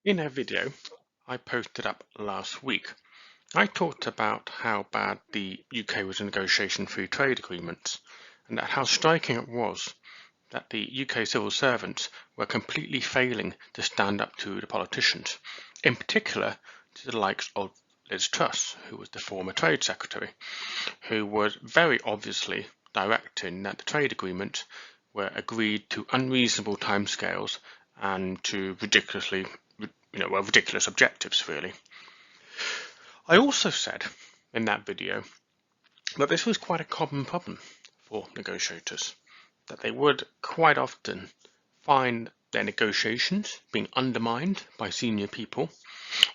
In a video I posted up last week, I talked about how bad the UK was in negotiating free trade agreements and how striking it was that the UK civil servants were completely failing to stand up to the politicians, in particular to the likes of Liz Truss, who was the former Trade Secretary, who was very obviously directing that the trade agreements were agreed to unreasonable timescales and to ridiculous objectives, really. I also said in that video that this was quite a common problem for negotiators, that they would quite often find their negotiations being undermined by senior people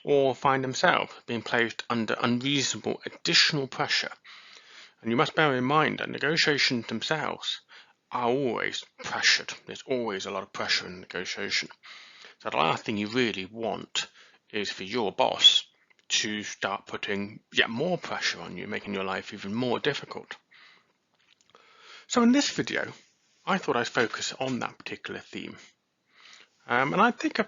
or find themselves being placed under unreasonable additional pressure. And you must bear in mind that negotiations themselves are always pressured. There's always a lot of pressure in negotiation. So the last thing you really want is for your boss to start putting yet more pressure on you, making your life even more difficult. So in this video, I thought I'd focus on that particular theme. And I think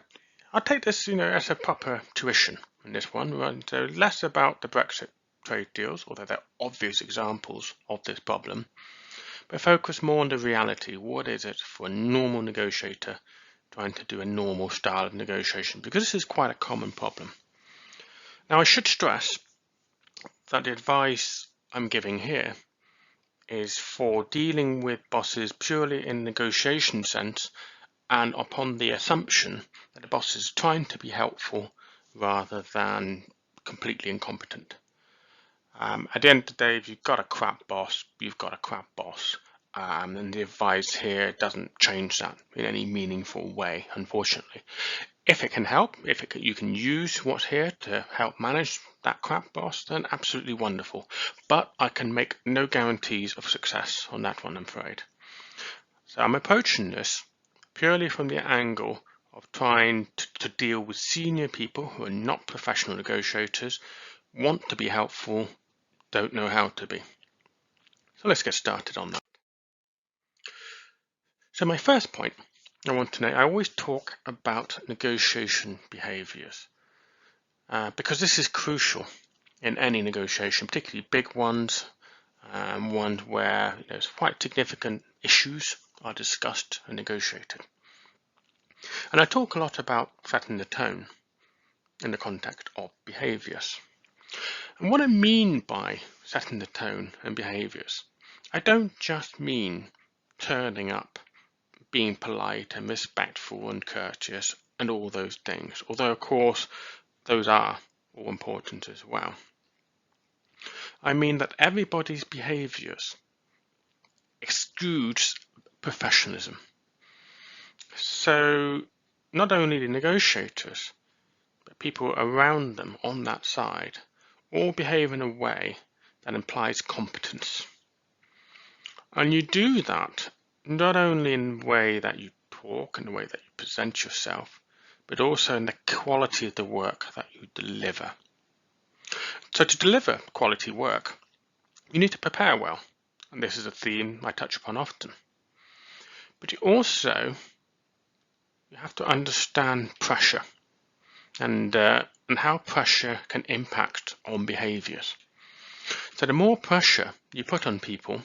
I'll take this, as a proper tuition in this one, right? So less about the Brexit trade deals, although they're obvious examples of this problem, but focus more on the reality. What is it for a normal negotiator trying to do a normal style of negotiation? Because this is quite a common problem. Now, I should stress that the advice I'm giving here is for dealing with bosses purely in negotiation sense and upon the assumption that the boss is trying to be helpful rather than completely incompetent. At the end of the day, if you've got a crap boss, you've got a crap boss. And the advice here doesn't change that in any meaningful way, unfortunately. If it can help, you can use what's here to help manage that crap boss, then absolutely wonderful. But I can make no guarantees of success on that one, I'm afraid. So I'm approaching this purely from the angle of trying to deal with senior people who are not professional negotiators, want to be helpful, don't know how to be. So let's get started on that. So my first point I want to know, I always talk about negotiation behaviors because this is crucial in any negotiation, particularly big ones, ones where there's quite significant issues are discussed and negotiated. And I talk a lot about setting the tone in the context of behaviors. And what I mean by setting the tone and behaviors, I don't just mean turning up, being polite and respectful and courteous and all those things, although of course those are all important as well. I mean that everybody's behaviors exudes professionalism. So not only the negotiators, but people around them on that side all behave in a way that implies competence. And you do that not only in the way that you talk and the way that you present yourself, but also in the quality of the work that you deliver. So to deliver quality work, you need to prepare well. And this is a theme I touch upon often. But you have to understand pressure and how pressure can impact on behaviors. So the more pressure you put on people,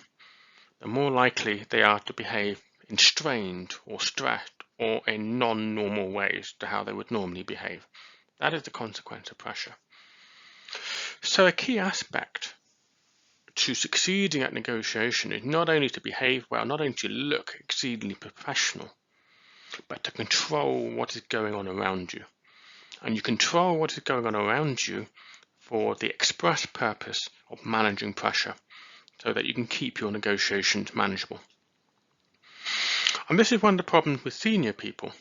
the more likely they are to behave in strained or stressed or in non-normal ways to how they would normally behave. That is the consequence of pressure. So a key aspect to succeeding at negotiation is not only to behave well, not only to look exceedingly professional, but to control what is going on around you. And you control what is going on around you for the express purpose of managing pressure, so that you can keep your negotiations manageable. And this is one of the problems with senior people,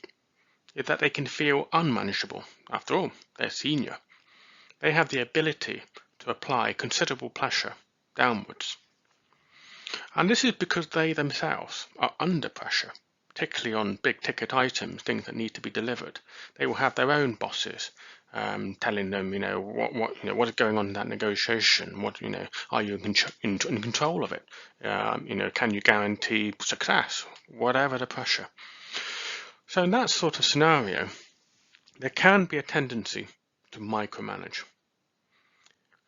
is that they can feel unmanageable. After all, they're senior. They have the ability to apply considerable pressure downwards. And this is because they themselves are under pressure, particularly on big ticket items, things that need to be delivered. They will have their own bosses telling them, what is going on in that negotiation? Are you in control of it? Can you guarantee success? Whatever the pressure. So in that sort of scenario, there can be a tendency to micromanage.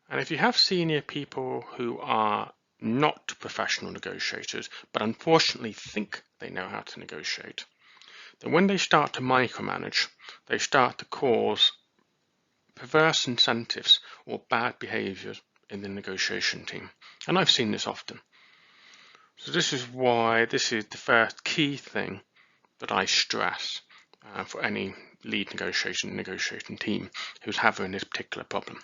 And if you have senior people who are not professional negotiators, but unfortunately think they know how to negotiate, then when they start to micromanage, they start to cause perverse incentives or bad behaviors in the negotiation team. And I've seen this often. So this is why this is the first key thing that I stress for any lead negotiating team who's having this particular problem.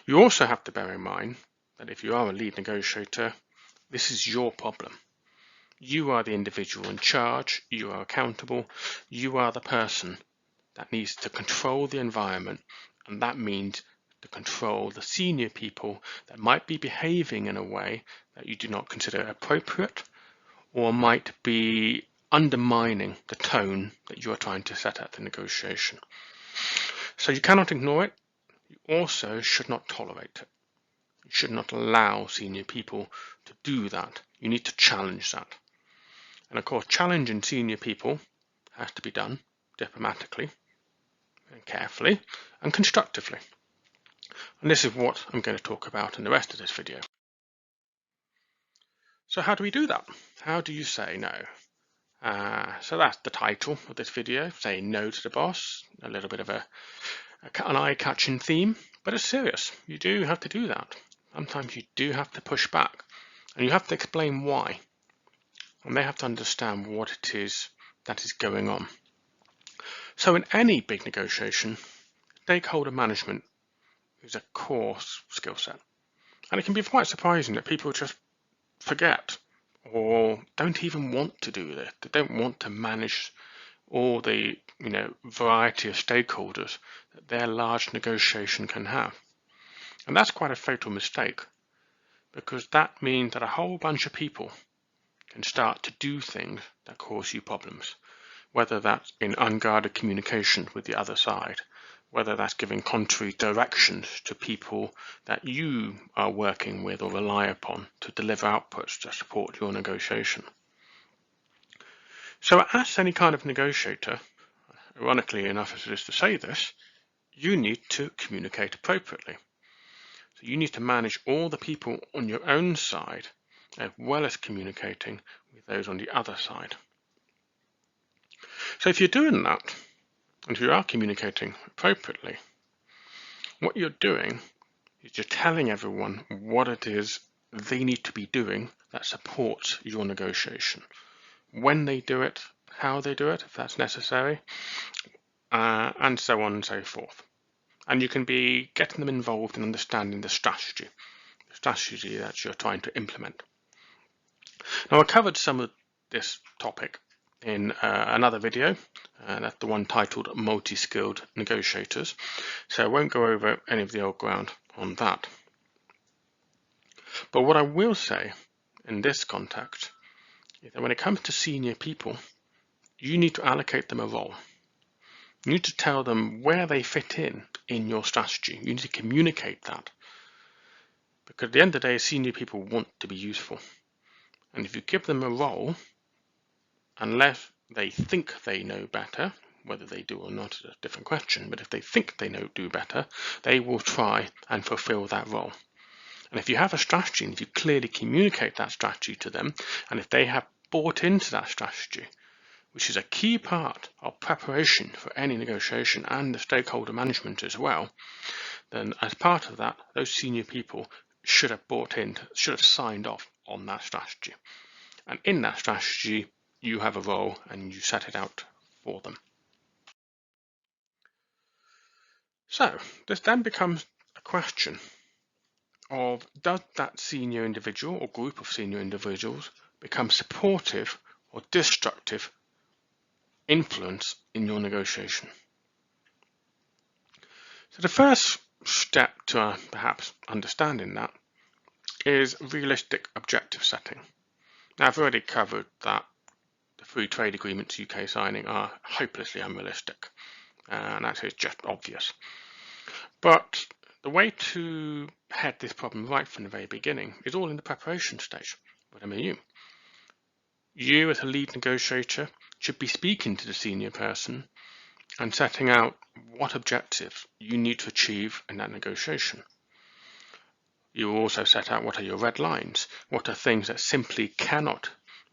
You also have to bear in mind that if you are a lead negotiator, this is your problem. You are the individual in charge, you are accountable, you are the person that needs to control the environment, and that means to control the senior people that might be behaving in a way that you do not consider appropriate or might be undermining the tone that you are trying to set at the negotiation. So you cannot ignore it. You also should not tolerate it. You should not allow senior people to do that. You need to challenge that. And of course, challenging senior people has to be done diplomatically and carefully and constructively. And this is what I'm going to talk about in the rest of this video. So how do we do that? How do you say no? So that's the title of this video, say no to the boss, a little bit of an eye-catching theme, but it's serious. You do have to do that. Sometimes you do have to push back, and you have to explain why. And they have to understand what it is that is going on. So in any big negotiation, stakeholder management is a core skill set. And it can be quite surprising that people just forget or don't even want to do this. They don't want to manage all the variety of stakeholders that their large negotiation can have. And that's quite a fatal mistake, because that means that a whole bunch of people can start to do things that cause you problems, whether that's in unguarded communication with the other side, whether that's giving contrary directions to people that you are working with or rely upon to deliver outputs to support your negotiation. So as any kind of negotiator, ironically enough as it is to say this, you need to communicate appropriately. So you need to manage all the people on your own side as well as communicating with those on the other side. So if you're doing that, and you are communicating appropriately, what you're doing is you're telling everyone what it is they need to be doing that supports your negotiation. When they do it, how they do it, if that's necessary, and so on and so forth. And you can be getting them involved in understanding the strategy that you're trying to implement. Now, I covered some of this topic in another video, that's the one titled Multi-Skilled Negotiators, so I won't go over any of the old ground on that. But what I will say in this context is that when it comes to senior people, you need to allocate them a role. You need to tell them where they fit in your strategy. You need to communicate that. Because at the end of the day, senior people want to be useful. And if you give them a role, unless they think they know better, whether they do or not is a different question, but if they think they do better, they will try and fulfill that role. And if you have a strategy, and if you clearly communicate that strategy to them, and if they have bought into that strategy, which is a key part of preparation for any negotiation and the stakeholder management as well, then as part of that, those senior people should have bought in, should have signed off on that strategy. And in that strategy, you have a role and you set it out for them. So this then becomes a question of, does that senior individual or group of senior individuals become supportive or destructive influence in your negotiation? So the first step to perhaps understanding that is realistic objective setting. Now, I've already covered that the free trade agreements UK signing are hopelessly unrealistic, and that is just obvious. But the way to head this problem right from the very beginning is all in the preparation stage with MOU. You as a lead negotiator should be speaking to the senior person and setting out what objectives you need to achieve in that negotiation. You will also set out what are your red lines, what are things that simply cannot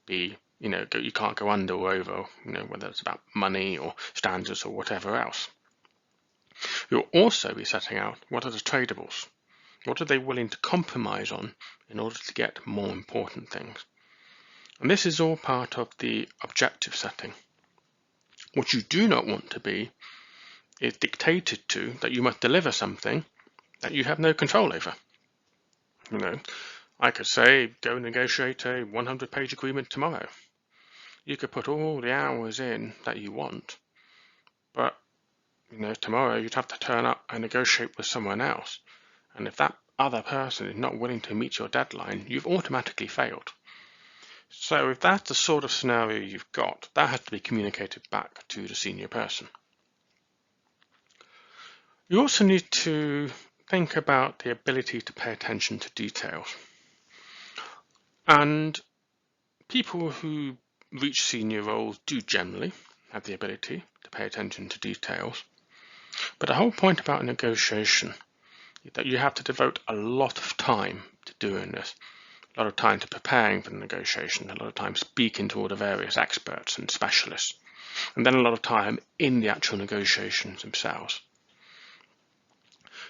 be, you can't go under or over, whether it's about money or standards or whatever else. You'll also be setting out what are the tradables, what are they willing to compromise on in order to get more important things. And this is all part of the objective setting. What you do not want to be is dictated to that you must deliver something that you have no control over. I could say, go negotiate a 100-page agreement tomorrow. You could put all the hours in that you want, but tomorrow you'd have to turn up and negotiate with someone else. And if that other person is not willing to meet your deadline, you've automatically failed. So if that's the sort of scenario you've got, that has to be communicated back to the senior person. You also need to think about the ability to pay attention to details. And people who reach senior roles do generally have the ability to pay attention to details. But the whole point about negotiation is that you have to devote a lot of time to doing this. A lot of time to preparing for the negotiation, a lot of time speaking to all the various experts and specialists, and then a lot of time in the actual negotiations themselves.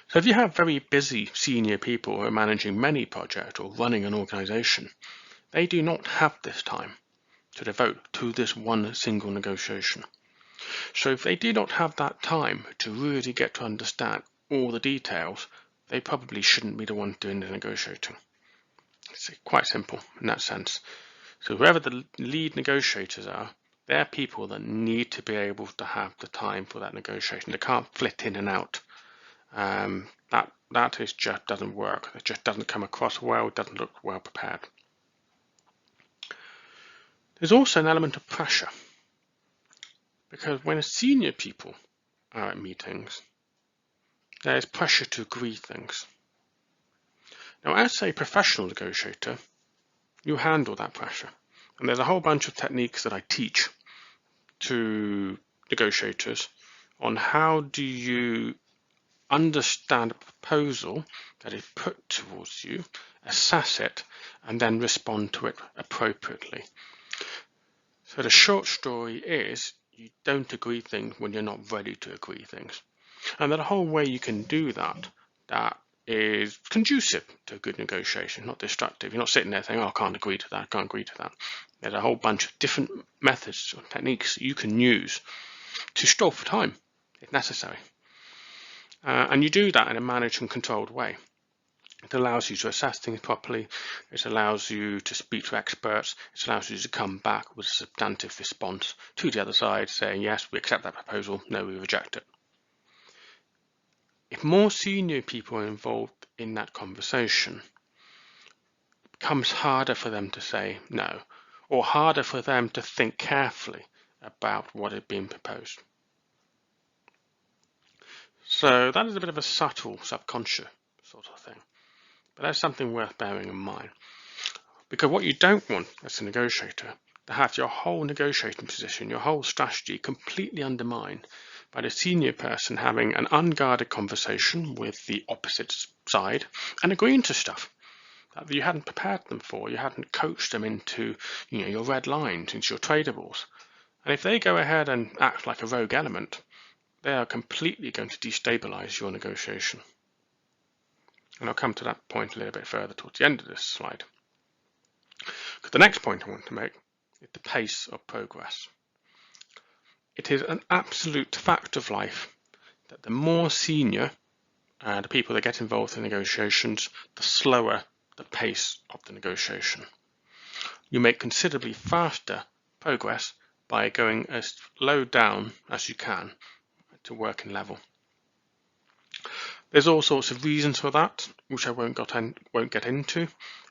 So if you have very busy senior people who are managing many projects or running an organization, they do not have this time to devote to this one single negotiation. So if they do not have that time to really get to understand all the details, they probably shouldn't be the ones doing the negotiating. It's quite simple in that sense. So whoever the lead negotiators are, they're people that need to be able to have the time for that negotiation. They can't flit in and out. That just doesn't work. It just doesn't come across well, it doesn't look well prepared. There's also an element of pressure, because when senior people are at meetings, there's pressure to agree things. Now, as a professional negotiator, you handle that pressure. And there's a whole bunch of techniques that I teach to negotiators on how do you understand a proposal that is put towards you, assess it, and then respond to it appropriately. So the short story is you don't agree things when you're not ready to agree things. And the whole way you can do that is conducive to a good negotiation, not destructive. You're not sitting there saying, oh, I can't agree to that, I can't agree to that. There's a whole bunch of different methods or techniques that you can use to stall for time if necessary. And you do that in a managed and controlled way. It allows you to assess things properly. It allows you to speak to experts. It allows you to come back with a substantive response to the other side saying, yes, we accept that proposal, no, we reject it. If more senior people are involved in that conversation, it becomes harder for them to say no, or harder for them to think carefully about what is being proposed. So that is a bit of a subtle, subconscious sort of thing. But that's something worth bearing in mind. Because what you don't want as a negotiator, to have your whole negotiating position, your whole strategy completely undermined by the senior person having an unguarded conversation with the opposite side and agreeing to stuff that you hadn't prepared them for, you hadn't coached them into your red lines, into your tradables. And if they go ahead and act like a rogue element, they are completely going to destabilize your negotiation. And I'll come to that point a little bit further towards the end of this slide. Because the next point I want to make is the pace of progress. It is an absolute fact of life that the more senior the people that get involved in negotiations, the slower the pace of the negotiation. You make considerably faster progress by going as low down as you can to working level. There's all sorts of reasons for that, which I won't get into.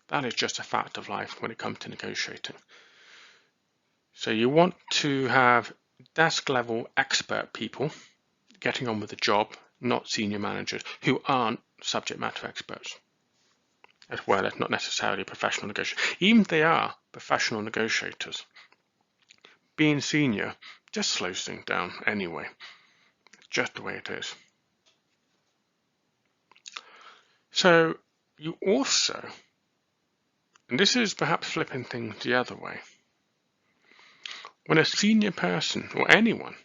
That is just a fact of life when it comes to negotiating. So you want to have desk level expert people getting on with the job, not senior managers who aren't subject matter experts, as well as not necessarily professional negotiators. Even if they are professional negotiators, being senior just slows things down anyway. just the way it is. So you also, and this is perhaps flipping things the other way, when a senior person or anyone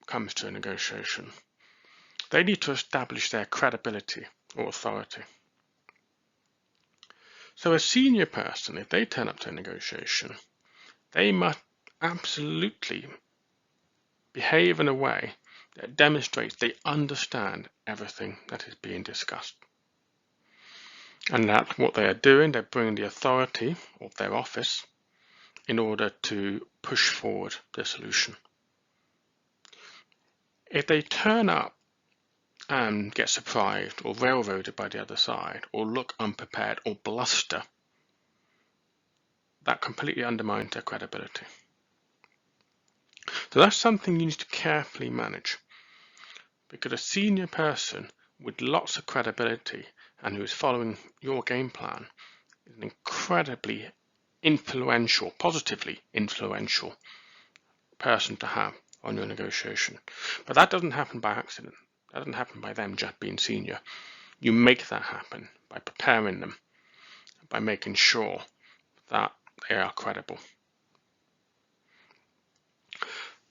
comes to a negotiation, they need to establish their credibility or authority. So a senior person, if they turn up to a negotiation, they must absolutely behave in a way that demonstrates they understand everything that is being discussed. And that's what they are doing. They're bringing the authority of their office in order to push forward the solution. If they turn up and get surprised or railroaded by the other side, or look unprepared or bluster, that completely undermines their credibility. So that's something you need to carefully manage, because a senior person with lots of credibility and who is following your game plan is an incredibly influential, positively influential person to have on your negotiation. But that doesn't happen by accident. That doesn't happen by them just being senior. You make that happen by preparing them, by making sure that they are credible.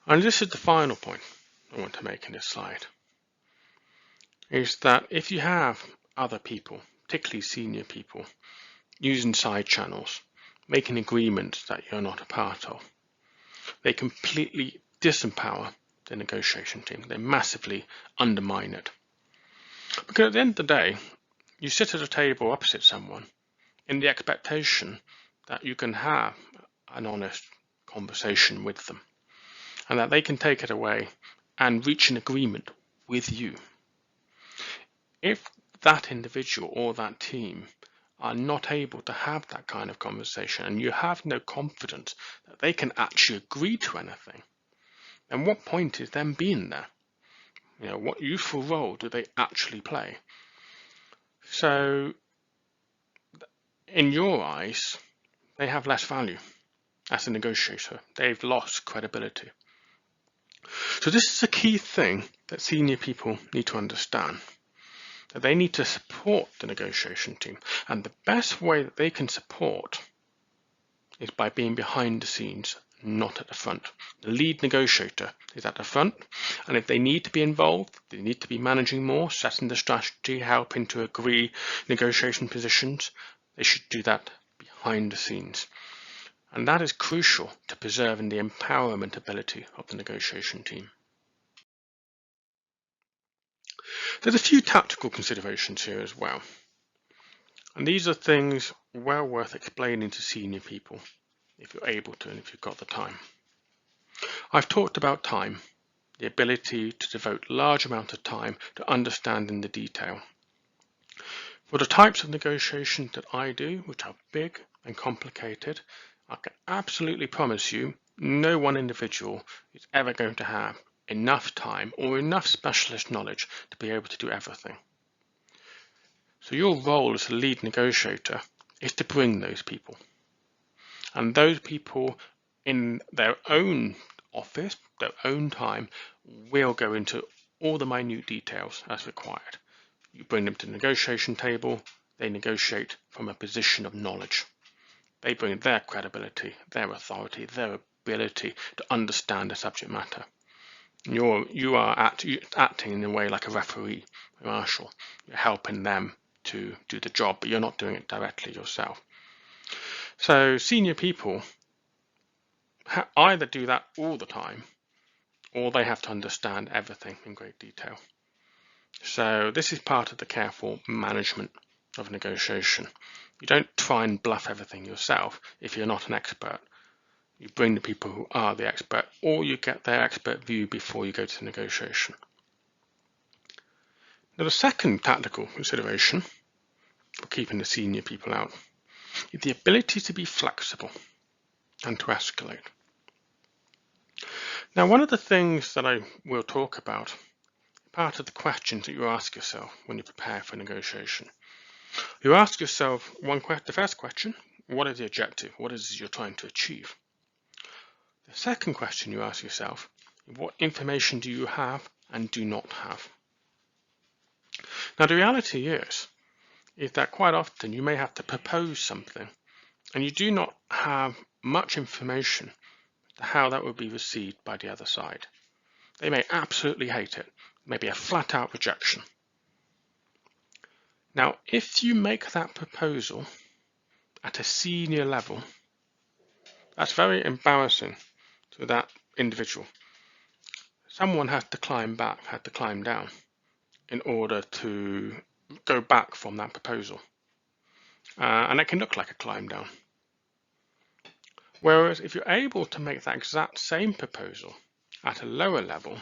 And this is the final point I want to make in this slide, is that if you have other people, particularly senior people, using side channels, making agreements that you're not a part of, they completely disempower the negotiation team. They massively undermine it. Because at the end of the day, you sit at a table opposite someone in the expectation that you can have an honest conversation with them, and that they can take it away and reach an agreement with you. If that individual or that team are not able to have that kind of conversation, and you have no confidence that they can actually agree to anything, then what point is them being there? What useful role do they actually play? So in your eyes, they have less value as a negotiator. They've lost credibility. So this is a key thing that senior people need to understand, that they need to support the negotiation team. And the best way that they can support is by being behind the scenes, not at the front. The lead negotiator is at the front, and if they need to be involved, they need to be managing more, setting the strategy, helping to agree negotiation positions, they should do that behind the scenes. And that is crucial to preserving the empowerment ability of the negotiation team. There's a few tactical considerations here as well. And these are things well worth explaining to senior people if you're able to and if you've got the time. I've talked about time, the ability to devote large amount of time to understanding the detail. For the types of negotiations that I do, which are big and complicated, I can absolutely promise you no one individual is ever going to have enough time or enough specialist knowledge to be able to do everything. So your role as a lead negotiator is to bring those people. And those people in their own office, their own time, will go into all the minute details as required. You bring them to the negotiation table, they negotiate from a position of knowledge. They bring their credibility, their authority, their ability to understand the subject matter. You are acting in a way like a referee, a marshal. You're helping them to do the job, but you're not doing it directly yourself. So senior people either do that all the time, or they have to understand everything in great detail. So this is part of the careful management of negotiation. You don't try and bluff everything yourself if you're not an expert. You bring the people who are the expert, or you get their expert view before you go to the negotiation. Now the second tactical consideration for keeping the senior people out is the ability to be flexible and to escalate. Now one of the things that I will talk about, part of the questions that you ask yourself when you prepare for negotiation. You ask yourself the first question, what is the objective? What is it you're trying to achieve? The second question you ask yourself, what information do you have and do not have. Now the reality is that quite often you may have to propose something and you do not have much information to how that will be received by the other side. They may absolutely hate it, maybe a flat out rejection. Now if you make that proposal at a senior level, that's very embarrassing to that individual. Someone had to climb down in order to go back from that proposal. And it can look like a climb down. Whereas if you're able to make that exact same proposal at a lower level,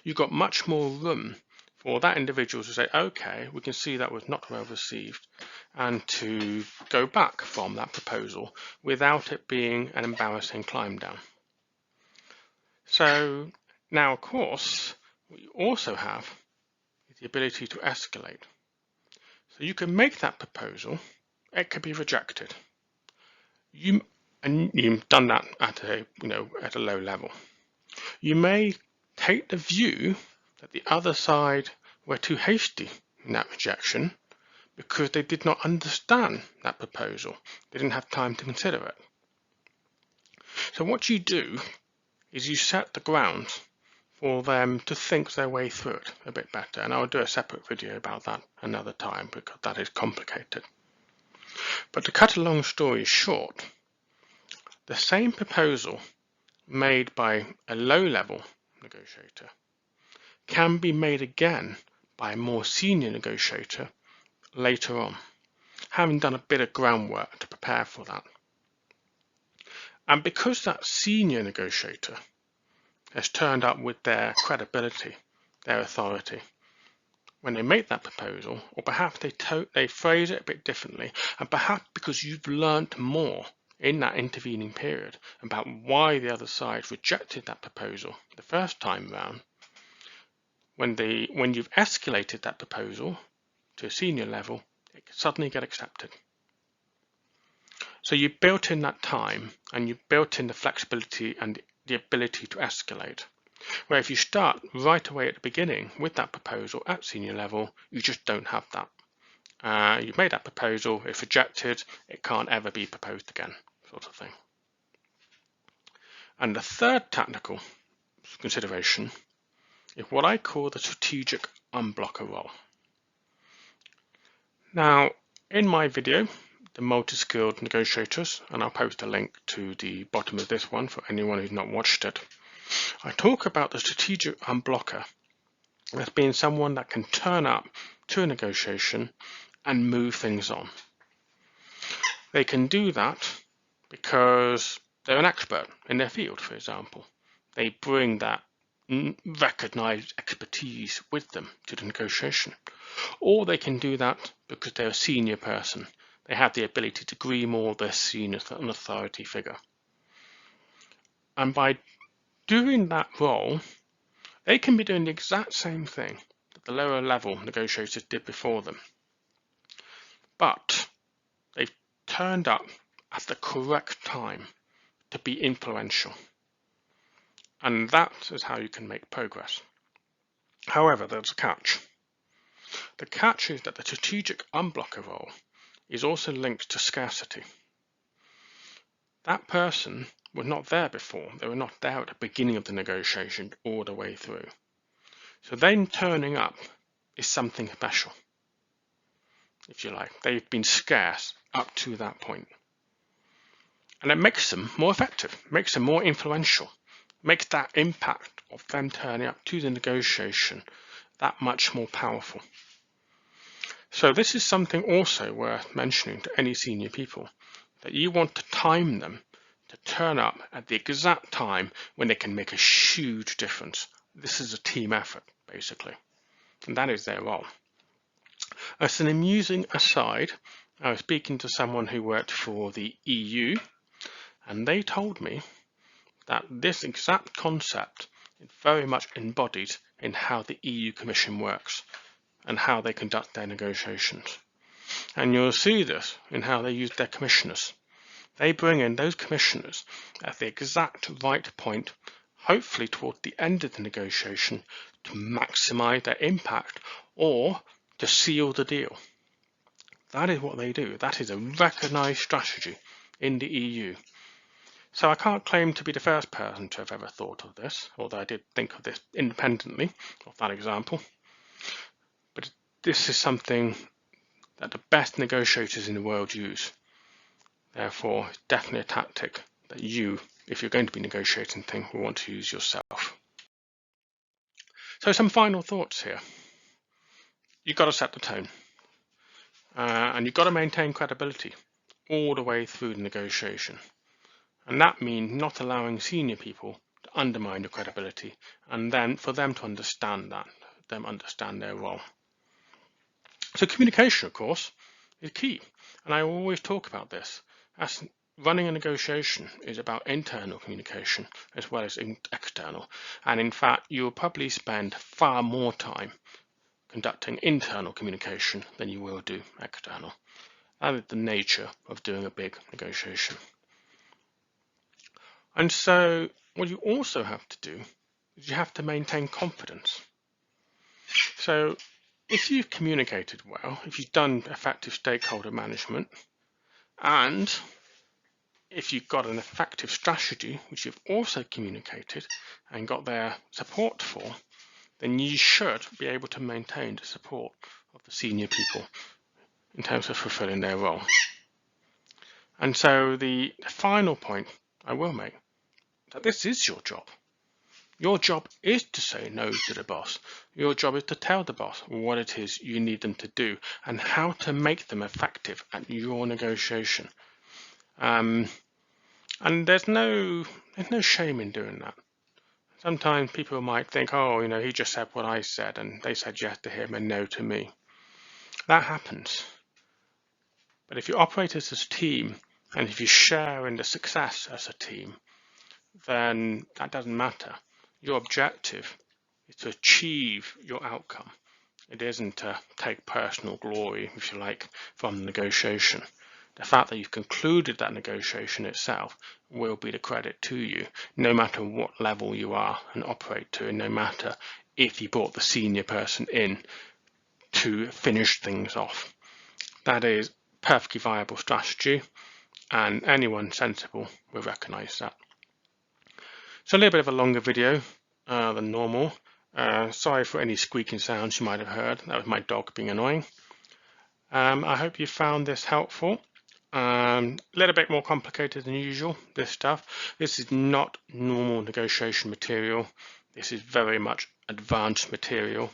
you've got much more room for that individual to say, okay, we can see that was not well received, and to go back from that proposal without it being an embarrassing climb down. So now, of course, what you also have is the ability to escalate. So you can make that proposal, it could be rejected. You've done that at a low level. You may take the view that the other side were too hasty in that rejection because they did not understand that proposal. They didn't have time to consider it. So what you do is you set the ground for them to think their way through it a bit better. And I'll do a separate video about that another time because that is complicated. But to cut a long story short, the same proposal made by a low-level negotiator can be made again by a more senior negotiator later on, having done a bit of groundwork to prepare for that. And because that senior negotiator has turned up with their credibility, their authority, when they make that proposal, or perhaps they phrase it a bit differently, and perhaps because you've learnt more in that intervening period about why the other side rejected that proposal the first time round, when you've escalated that proposal to a senior level, it can suddenly get accepted. So you built in that time and you built in the flexibility and the ability to escalate. Where if you start right away at the beginning with that proposal at senior level, you just don't have that. You've made that proposal, it's rejected, it can't ever be proposed again, sort of thing. And the third tactical consideration is what I call the strategic unblocker role. Now, in my video, the multi-skilled negotiators, and I'll post a link to the bottom of this one for anyone who's not watched it, I talk about the strategic unblocker as being someone that can turn up to a negotiation and move things on. They can do that because they're an expert in their field, for example. They bring that recognized expertise with them to the negotiation. Or they can do that because they're a senior person. They have the ability to agree more, they're seen as an authority figure. And by doing that role, they can be doing the exact same thing that the lower level negotiators did before them. But they've turned up at the correct time to be influential. And that is how you can make progress. However, there's a catch. The catch is that the strategic unblocker role is also linked to scarcity. That person was not there before. They were not there at the beginning of the negotiation all the way through. So them turning up is something special, if you like. They've been scarce up to that point. And it makes them more effective, makes them more influential, makes that impact of them turning up to the negotiation that much more powerful. So this is something also worth mentioning to any senior people, that you want to time them to turn up at the exact time when they can make a huge difference. This is a team effort, basically, and that is their role. As an amusing aside, I was speaking to someone who worked for the EU, and they told me that this exact concept is very much embodied in how the EU Commission works and how they conduct their negotiations. And you'll see this in how they use their commissioners. They bring in those commissioners at the exact right point hopefully toward the end of the negotiation, to maximize their impact or to seal the deal. That is what they do. That is a recognized strategy in the EU. So I can't claim to be the first person to have ever thought of this, although I did think of this independently of that example. But this is something that the best negotiators in the world use. Therefore, it's definitely a tactic that you, if you're going to be negotiating things, will want to use yourself. So some final thoughts here. You've got to set the tone. And you've got to maintain credibility all the way through the negotiation. And that means not allowing senior people to undermine your credibility, and then for them to understand that, them understand their role. So communication, of course, is key. And I always talk about this. As running a negotiation is about internal communication as well as external. And in fact, you'll probably spend far more time conducting internal communication than you will do external. That is the nature of doing a big negotiation. And so what you also have to do is you have to maintain confidence. So if you've communicated well, if you've done effective stakeholder management, and if you've got an effective strategy, which you've also communicated and got their support for, then you should be able to maintain the support of the senior people in terms of fulfilling their role. And so the final point I will make, that this is your job. Your job is to say no to the boss. Your job is to tell the boss what it is you need them to do and how to make them effective at your negotiation. And there's no shame in doing that. Sometimes people might think, oh, he just said what I said and they said yes to him and no to me. That happens. But if you operate as a team and if you share in the success as a team, then that doesn't matter. Your objective is to achieve your outcome. It isn't to take personal glory, if you like, from the negotiation. The fact that you've concluded that negotiation itself will be the credit to you, no matter what level you are and operate to, and no matter if you brought the senior person in to finish things off. That is a perfectly viable strategy, and anyone sensible will recognize that. So a little bit of a longer video than normal. Sorry for any squeaking sounds you might have heard. That was my dog being annoying. I hope you found this helpful. A little bit more complicated than usual, this stuff. This is not normal negotiation material. This is very much advanced material.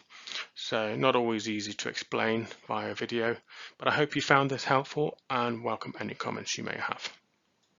So not always easy to explain via video. But I hope you found this helpful and welcome any comments you may have.